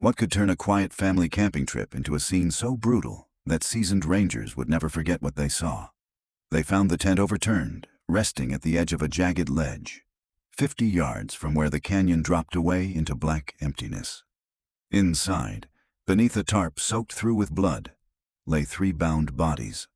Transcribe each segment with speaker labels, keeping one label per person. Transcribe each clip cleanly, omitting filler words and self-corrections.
Speaker 1: What could turn a quiet family camping trip into a scene so brutal that seasoned rangers would never forget what they saw? They found the tent overturned, resting at the edge of a jagged ledge, 50 yards from where the canyon dropped away into black emptiness. Inside, beneath a tarp soaked through with blood, lay 3 bound bodies.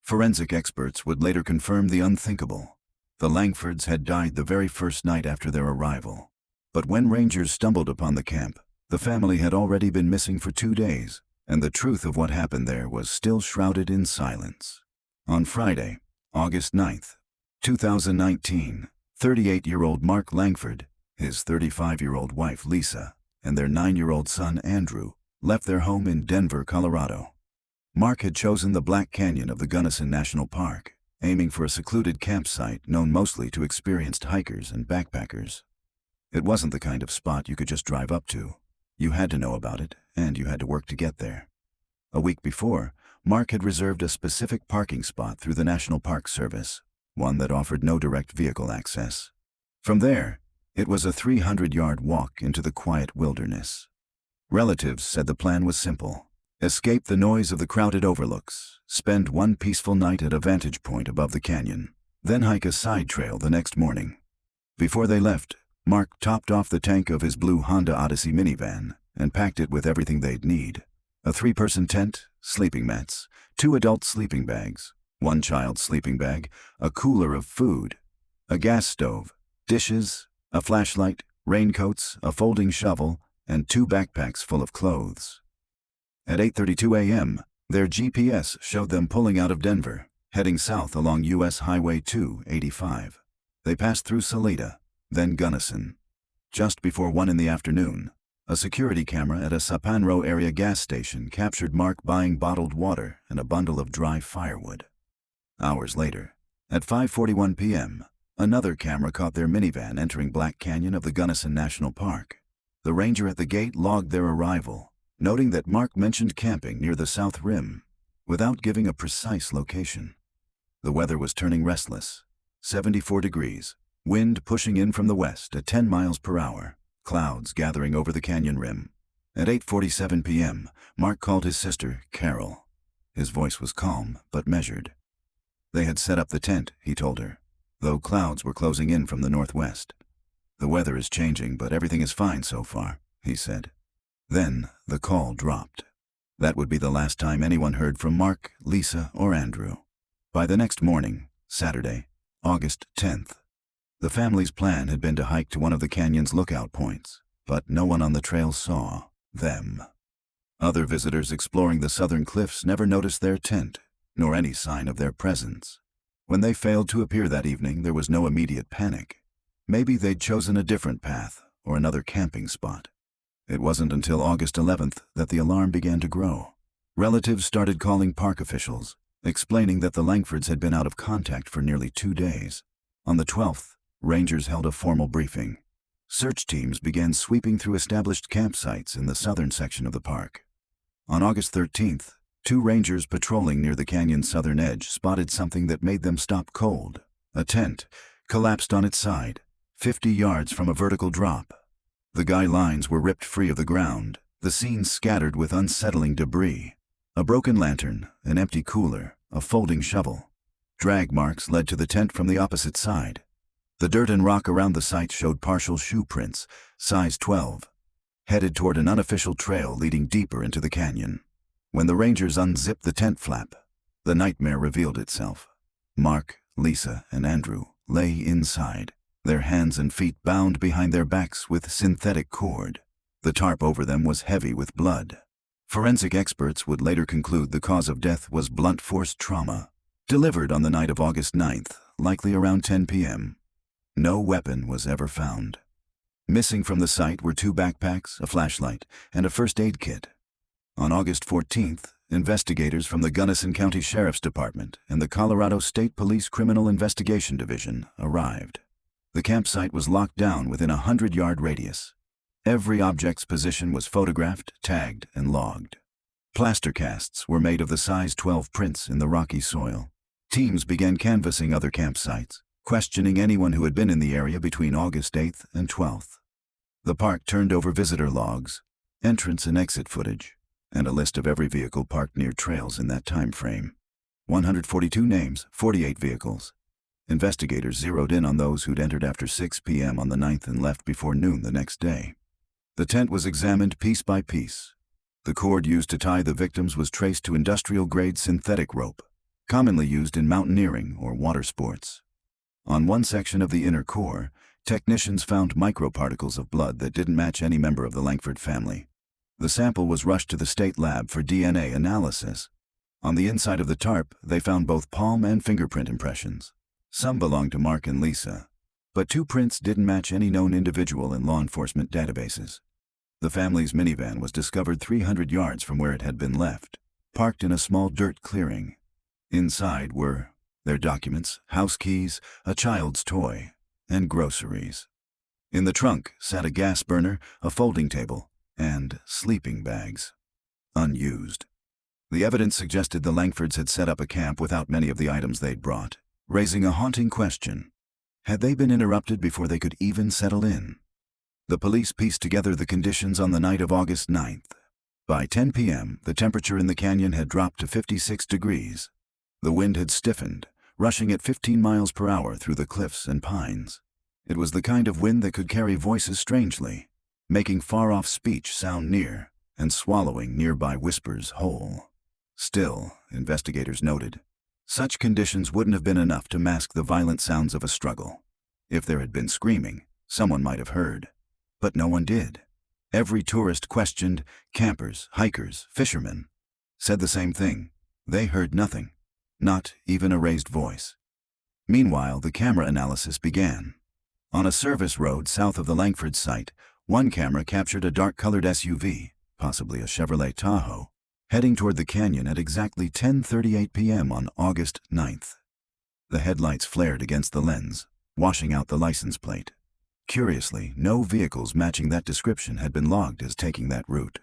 Speaker 1: Forensic experts would later confirm the unthinkable. The Langfords had died the very first night after their arrival. But when rangers stumbled upon the camp, the family had already been missing for 2 days, and the truth of what happened there was still shrouded in silence. On Friday, August 9th, 2019, 38-year-old Mark Langford, his 35-year-old wife Lisa, and their 9-year-old son Andrew left their home in Denver, Colorado. Mark had chosen the Black Canyon of the Gunnison National Park, aiming for a secluded campsite known mostly to experienced hikers and backpackers. It wasn't the kind of spot you could just drive up to. You had to know about it, and you had to work to get there. A week before, Mark had reserved a specific parking spot through the National Park Service, one that offered no direct vehicle access. From there, it was a 300-yard walk into the quiet wilderness. Relatives said the plan was simple. Escape the noise of the crowded overlooks, spend one peaceful night at a vantage point above the canyon, then hike a side trail the next morning. Before they left, Mark topped off the tank of his blue Honda Odyssey minivan and packed it with everything they'd need: a 3-person tent, sleeping mats, 2 adult sleeping bags, 1 child's sleeping bag, a cooler of food, a gas stove, dishes, a flashlight, raincoats, a folding shovel, and 2 backpacks full of clothes. At 8:32 a.m., their GPS showed them pulling out of Denver, heading south along U.S. Highway 285. They passed through Salida, then Gunnison. Just before 1 in the afternoon, a security camera at a Sapanro area gas station captured Mark buying bottled water and a bundle of dry firewood. Hours later, at 5:41 p.m., another camera caught their minivan entering Black Canyon of the Gunnison National Park. The ranger at the gate logged their arrival, noting that Mark mentioned camping near the south rim, without giving a precise location. The weather was turning restless. 74 degrees, wind pushing in from the west at 10 miles per hour, clouds gathering over the canyon rim. At 8:47 p.m., Mark called his sister, Carol. His voice was calm but measured. They had set up the tent, he told her, though clouds were closing in from the northwest. The weather is changing, but everything is fine so far, he said. Then the call dropped. That would be the last time anyone heard from Mark, Lisa, or Andrew. By the next morning, Saturday, August 10th, the family's plan had been to hike to one of the canyon's lookout points, but no one on the trail saw them. Other visitors exploring the southern cliffs never noticed their tent, nor any sign of their presence. When they failed to appear that evening, there was no immediate panic. Maybe they'd chosen a different path or another camping spot. It wasn't until August 11th that the alarm began to grow. Relatives started calling park officials, explaining that the Langfords had been out of contact for nearly 2 days. On the 12th, rangers held a formal briefing. Search teams began sweeping through established campsites in the southern section of the park. On August 13th, 2 rangers patrolling near the canyon's southern edge spotted something that made them stop cold. A tent collapsed on its side, 50 yards from a vertical drop. The guy lines were ripped free of the ground, the scene scattered with unsettling debris. A broken lantern, an empty cooler, a folding shovel. Drag marks led to the tent from the opposite side. The dirt and rock around the site showed partial shoe prints, size 12, headed toward an unofficial trail leading deeper into the canyon. When the rangers unzipped the tent flap, the nightmare revealed itself. Mark, Lisa, and Andrew lay inside, their hands and feet bound behind their backs with synthetic cord. The tarp over them was heavy with blood. Forensic experts would later conclude the cause of death was blunt force trauma, delivered on the night of August 9th, likely around 10 p.m. No weapon was ever found. Missing from the site were 2 backpacks, a flashlight, and a first aid kit. On August 14th, investigators from the Gunnison County Sheriff's Department and the Colorado State Police Criminal Investigation Division arrived. The campsite was locked down within a 100-yard radius. Every object's position was photographed, tagged, and logged. Plaster casts were made of the size 12 prints in the rocky soil. Teams began canvassing other campsites, questioning anyone who had been in the area between August 8th and 12th. The park turned over visitor logs, entrance and exit footage, and a list of every vehicle parked near trails in that time frame. 142 names, 48 vehicles. Investigators zeroed in on those who'd entered after 6 p.m. on the 9th and left before noon the next day. The tent was examined piece by piece. The cord used to tie the victims was traced to industrial-grade synthetic rope, commonly used in mountaineering or water sports. On one section of the inner core, technicians found microparticles of blood that didn't match any member of the Langford family. The sample was rushed to the state lab for DNA analysis. On the inside of the tarp, they found both palm and fingerprint impressions. Some belonged to Mark and Lisa, but 2 prints didn't match any known individual in law enforcement databases. The family's minivan was discovered 300 yards from where it had been left, parked in a small dirt clearing. Inside were their documents, house keys, a child's toy, and groceries. In the trunk sat a gas burner, a folding table, and sleeping bags, unused. The evidence suggested the Langfords had set up a camp without many of the items they'd brought, raising a haunting question. Had they been interrupted before they could even settle in? The police pieced together the conditions on the night of August 9th. By 10 p.m., the temperature in the canyon had dropped to 56 degrees. The wind had stiffened, rushing at 15 miles per hour through the cliffs and pines. It was the kind of wind that could carry voices strangely, making far-off speech sound near and swallowing nearby whispers whole. Still, investigators noted, such conditions wouldn't have been enough to mask the violent sounds of a struggle. If there had been screaming, someone might have heard. But no one did. Every tourist questioned, campers, hikers, fishermen, said the same thing. They heard nothing, not even a raised voice. Meanwhile, the camera analysis began. On a service road south of the Langford site, one camera captured a dark-colored SUV, possibly a Chevrolet Tahoe, heading toward the canyon at exactly 10:38 p.m. on August 9th. The headlights flared against the lens, washing out the license plate. Curiously, no vehicles matching that description had been logged as taking that route.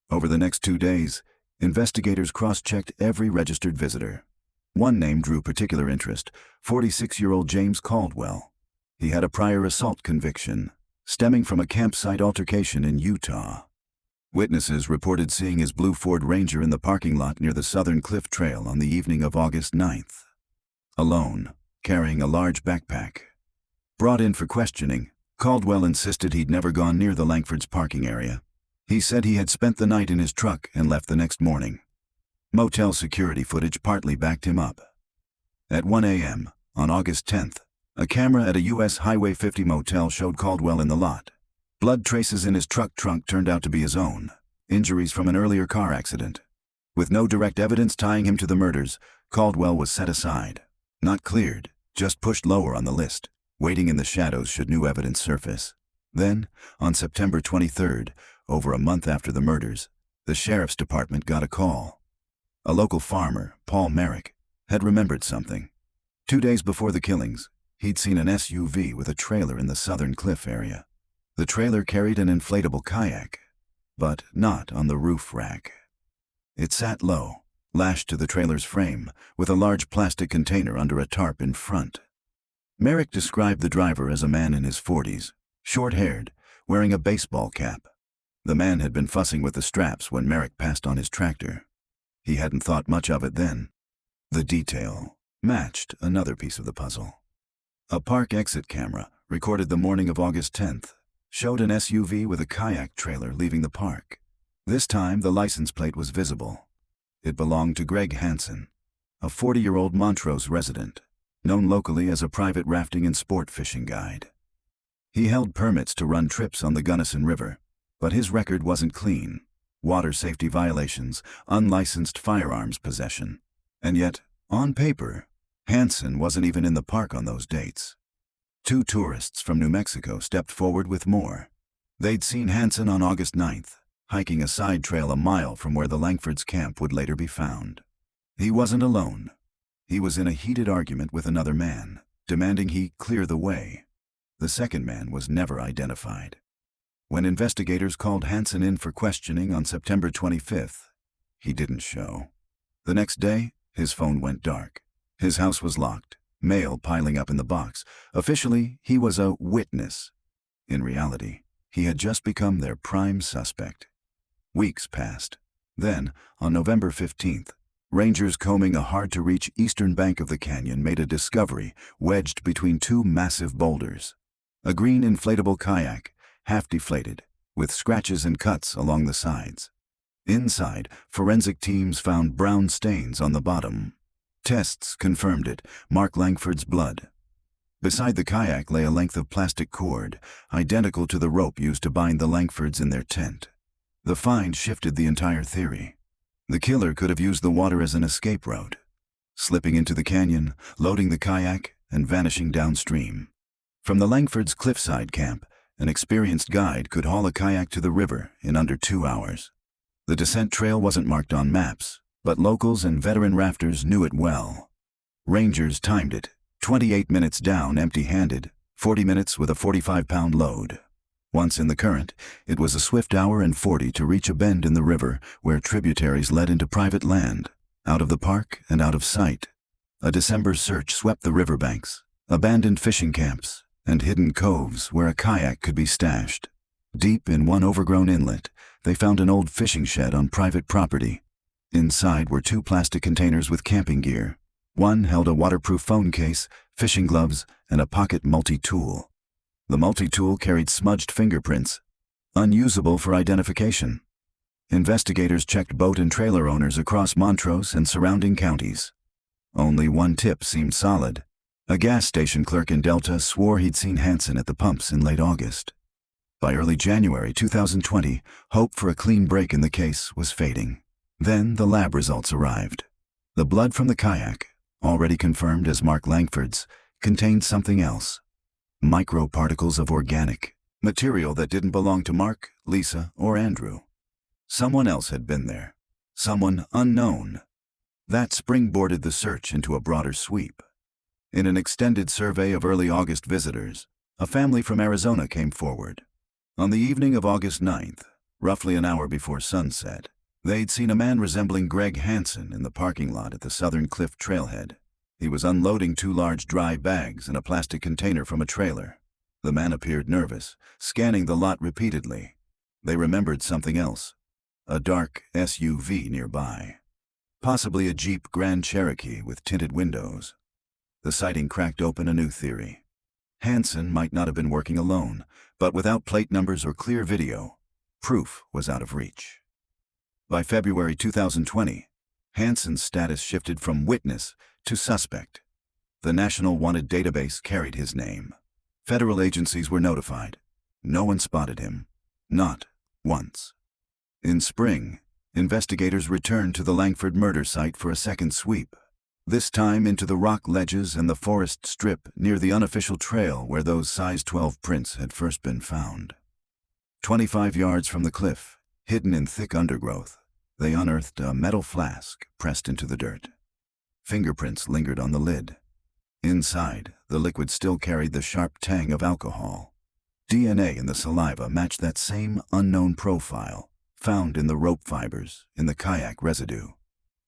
Speaker 1: Over the next 2 days, investigators cross-checked every registered visitor. One name drew particular interest: 46-year-old James Caldwell. He had a prior assault conviction, stemming from a campsite altercation in Utah. Witnesses reported seeing his blue Ford Ranger in the parking lot near the Southern Cliff Trail on the evening of August 9th. Alone, carrying a large backpack. Brought in for questioning, Caldwell insisted he'd never gone near the Langfords' parking area. He said he had spent the night in his truck and left the next morning. Motel security footage partly backed him up. At 1 a.m., on August 10th, a camera at a U.S. Highway 50 motel showed Caldwell in the lot. Blood traces in his truck trunk turned out to be his own, injuries from an earlier car accident. With no direct evidence tying him to the murders, Caldwell was set aside. Not cleared, just pushed lower on the list, waiting in the shadows should new evidence surface. Then, on September 23rd, over a month after the murders, the sheriff's department got a call. A local farmer, Paul Merrick, had remembered something. 2 days before the killings, he'd seen an SUV with a trailer in the Southern Cliff area. The trailer carried an inflatable kayak, but not on the roof rack. It sat low, lashed to the trailer's frame, with a large plastic container under a tarp in front. Merrick described the driver as a man in his 40s, short-haired, wearing a baseball cap. The man had been fussing with the straps when Merrick passed on his tractor. He hadn't thought much of it then. The detail matched another piece of the puzzle. A park exit camera, recorded the morning of August 10th, showed an SUV with a kayak trailer leaving the park. This time, the license plate was visible. It belonged to Greg Hansen, a 40-year-old Montrose resident, known locally as a private rafting and sport fishing guide. He held permits to run trips on the Gunnison River, but his record wasn't clean. Water safety violations, unlicensed firearms possession. And yet, on paper, Hansen wasn't even in the park on those dates. 2 tourists from New Mexico stepped forward with more. They'd seen Hansen on August 9th, hiking a side trail a mile from where the Langfords' camp would later be found. He wasn't alone. He was in a heated argument with another man, demanding he clear the way. The second man was never identified. When investigators called Hansen in for questioning on September 25th, he didn't show. The next day, his phone went dark. His house was locked, mail piling up in the box. Officially, he was a witness. In reality, he had just become their prime suspect. Weeks passed. Then, on November 15th, rangers combing a hard-to-reach eastern bank of the canyon made a discovery wedged between two massive boulders. A green inflatable kayak, half deflated, with scratches and cuts along the sides. Inside, forensic teams found brown stains on the bottom. Tests confirmed it, Mark Langford's blood. Beside the kayak lay a length of plastic cord, identical to the rope used to bind the Langfords in their tent. The find shifted the entire theory. The killer could have used the water as an escape route, slipping into the canyon, loading the kayak, and vanishing downstream. From the Langfords' cliffside camp, an experienced guide could haul a kayak to the river in under 2 hours. The descent trail wasn't marked on maps, but locals and veteran rafters knew it well. Rangers timed it, 28 minutes down empty-handed, 40 minutes with a 45-pound load. Once in the current, it was a swift hour and 40 to reach a bend in the river where tributaries led into private land, out of the park and out of sight. A December search swept the riverbanks, abandoned fishing camps, and hidden coves where a kayak could be stashed. Deep in one overgrown inlet, they found an old fishing shed on private property. Inside were 2 plastic containers with camping gear. One held a waterproof phone case, fishing gloves, and a pocket multi-tool. The multi-tool carried smudged fingerprints, unusable for identification. Investigators checked boat and trailer owners across Montrose and surrounding counties. Only one tip seemed solid. A gas station clerk in Delta swore he'd seen Hansen at the pumps in late August. By early January 2020, hope for a clean break in the case was fading. Then the lab results arrived. The blood from the kayak, already confirmed as Mark Langford's, contained something else. Microparticles of organic material that didn't belong to Mark, Lisa, or Andrew. Someone else had been there. Someone unknown. That springboarded the search into a broader sweep. In an extended survey of early August visitors, a family from Arizona came forward. On the evening of August 9th, roughly an hour before sunset, they'd seen a man resembling Greg Hansen in the parking lot at the Southern Cliff trailhead. He was unloading 2 large dry bags in a plastic container from a trailer. The man appeared nervous, scanning the lot repeatedly. They remembered something else. A dark SUV nearby. Possibly a Jeep Grand Cherokee with tinted windows. The sighting cracked open a new theory. Hansen might not have been working alone, but without plate numbers or clear video, proof was out of reach. By February 2020, Hansen's status shifted from witness to suspect. The National Wanted database carried his name. Federal agencies were notified. No one spotted him. Not once. In spring, investigators returned to the Langford murder site for a second sweep. This time into the rock ledges and the forest strip near the unofficial trail where those size 12 prints had first been found. 25 yards from the cliff, hidden in thick undergrowth, they unearthed a metal flask pressed into the dirt. Fingerprints lingered on the lid. Inside, the liquid still carried the sharp tang of alcohol. DNA in the saliva matched that same unknown profile found in the rope fibers in the kayak residue.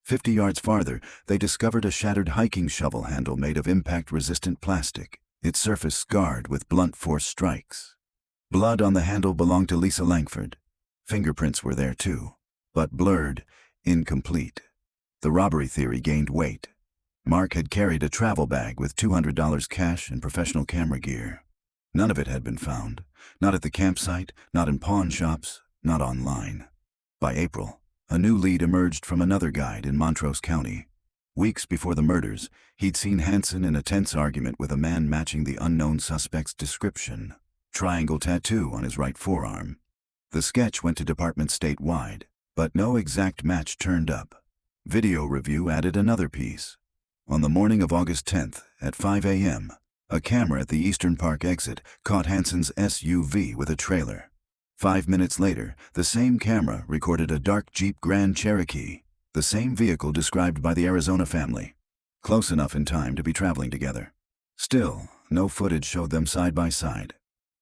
Speaker 1: 50 yards farther, they discovered a shattered hiking shovel handle made of impact-resistant plastic, its surface scarred with blunt force strikes. Blood on the handle belonged to Lisa Langford. Fingerprints were there too, but blurred, incomplete. The robbery theory gained weight. Mark had carried a travel bag with $200 cash and professional camera gear. None of it had been found, not at the campsite, not in pawn shops, not online. By April, a new lead emerged from another guide in Montrose County. Weeks before the murders, he'd seen Hansen in a tense argument with a man matching the unknown suspect's description. Triangle tattoo on his right forearm. The sketch went to departments statewide, but no exact match turned up. Video review added another piece. On the morning of August 10th, at 5 a.m., a camera at the Eastern Park exit caught Hansen's SUV with a trailer. 5 minutes later, the same camera recorded a dark Jeep Grand Cherokee, the same vehicle described by the Arizona family. Close enough in time to be traveling together. Still, no footage showed them side by side.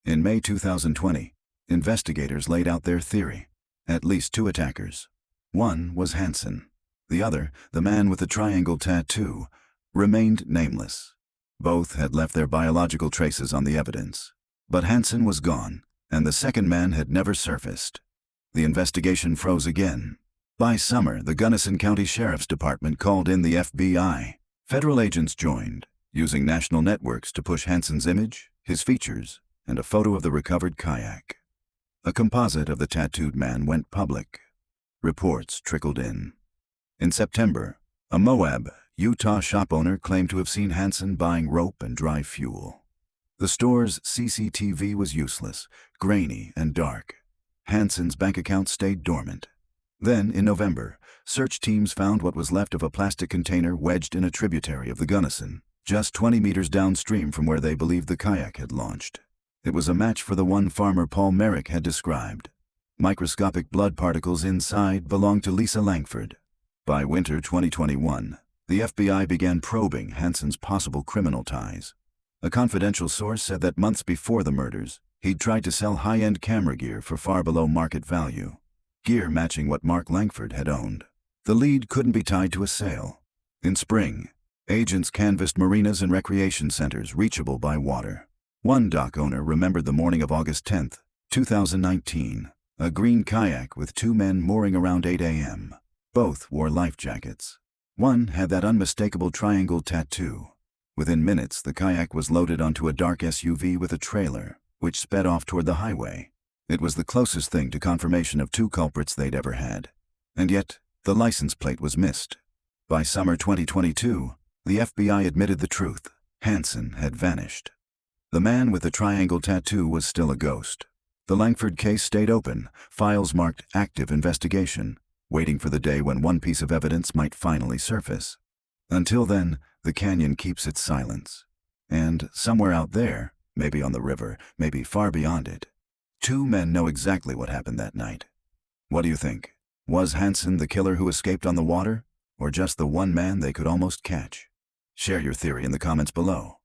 Speaker 1: In May 2020, investigators laid out their theory. At least 2 attackers. One was Hansen. The other, the man with the triangle tattoo, remained nameless. Both had left their biological traces on the evidence. But Hansen was gone, and the second man had never surfaced. The investigation froze again. By summer, the Gunnison County Sheriff's Department called in the FBI. Federal agents joined, using national networks to push Hansen's image, his features, and a photo of the recovered kayak. A composite of the tattooed man went public. Reports trickled in. In September, a Moab, Utah shop owner claimed to have seen Hansen buying rope and dry fuel. The store's CCTV was useless, grainy, and dark. Hansen's bank account stayed dormant. Then, in November, search teams found what was left of a plastic container wedged in a tributary of the Gunnison, just 20 meters downstream from where they believed the kayak had launched. It was a match for the one farmer Paul Merrick had described. Microscopic blood particles inside belonged to Lisa Langford. By winter 2021, the FBI began probing Hansen's possible criminal ties. A confidential source said that months before the murders, he'd tried to sell high-end camera gear for far below market value, gear matching what Mark Langford had owned. The lead couldn't be tied to a sale. In spring, agents canvassed marinas and recreation centers reachable by water. One dock owner remembered the morning of August 10, 2019, a green kayak with two men mooring around 8 a.m. Both wore life jackets. One had that unmistakable triangle tattoo. Within minutes, the kayak was loaded onto a dark SUV with a trailer, which sped off toward the highway. It was the closest thing to confirmation of two culprits they'd ever had. And yet, the license plate was missed. By summer 2022, the FBI admitted the truth. Hansen had vanished. The man with the triangle tattoo was still a ghost. The Langford case stayed open, files marked active investigation, waiting for the day when one piece of evidence might finally surface. Until then, the canyon keeps its silence. And somewhere out there, maybe on the river, maybe far beyond it, two men know exactly what happened that night. What do you think? Was Hansen the killer who escaped on the water, or just the one man they could almost catch? Share your theory in the comments below.